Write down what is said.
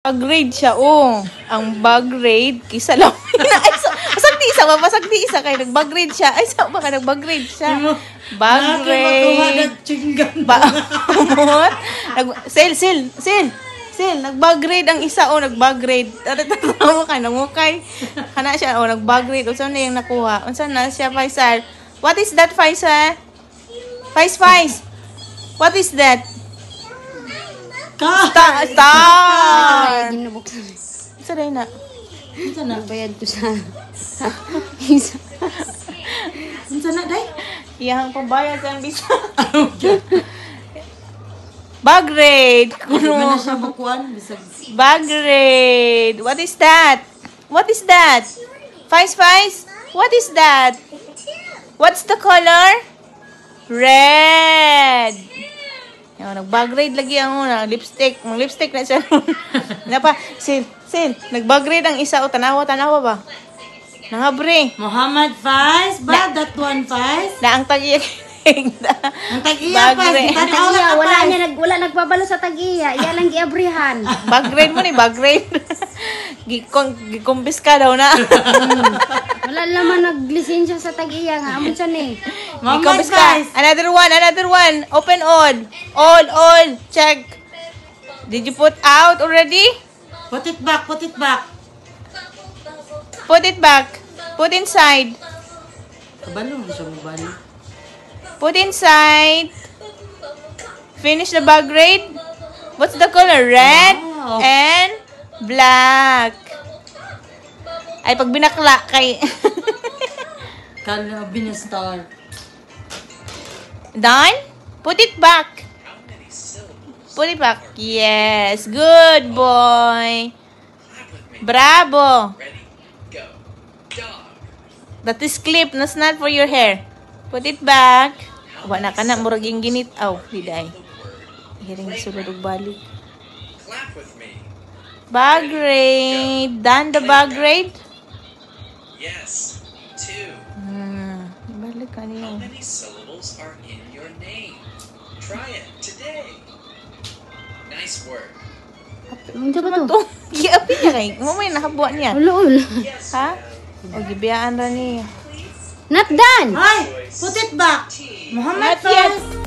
Bag-grade siya, oh. Ang bag-grade, kisa lang. Pasagdi isa ba? Pasagdi isa kayo. Nag-bag-grade siya. Ay, saan ba ka nag-bag-grade siya? Bag-grade. Sil. Nag-bag-grade ang isa, oh. Nag-bag-grade. Tatawa ka, namukay. Kana siya, oh. Nag-bag-grade. Unsan na yung nakuha? Unsan na siya, Faisal? What is that, Faisal? Fais. What is that? Star! Isa rin na. Isa na. Bayad ko sa... Isa na, day? Iyang pambayad sa bisa. Bag-grade! Ano na siya makuhan? Bag-grade! What is that? What is that? Fais? What is that? What's the color? Red! Nag-bag-grade lagi ang una. Lipstick. Mga lipstick na siya. Napa, Sil. Nag-bag-grade ang isa. O, tanawa ba? Nangabre. Muhammad Faiz ba? That one Faiz? Na ang tag-iyak. Ang tag-iya Faiz. Wala nagpabalo sa tag-iya. Iya lang giabrihan. Bag-grade mo ni, bag-grade. Gikumpis ka daw na. Wala naman naglisensya sa tag-iya nga. Amon siya ni. Muhammad Faiz. Another one. Open all. All. Check. Did you put out already? Put it back. Put it back. Put inside. Kabalo mo siya mabalo. Put inside. Finish the bag grade. What's the color? Red and black. Ay, pag binakla kay... Kala binastar. Done? Put it back. Yes. Good boy. Bravo. That is clip. That's not for your hair. Put it back. Wala ka na. Muraging ginit. Aw, hiday. Hiring sulod og balik. Bag grade. Done the bag grade? Yes. 2. Balik ka niya. How many syllables are in your name? Try it today. Nice work. Ano ba to? Giapi niya kay. Mamay nakabuan niya. Ulol. Yes. Ha? O gibiyaan ra niya. Not done! Ay! Put it back! Muhammad Not yet. Faiz.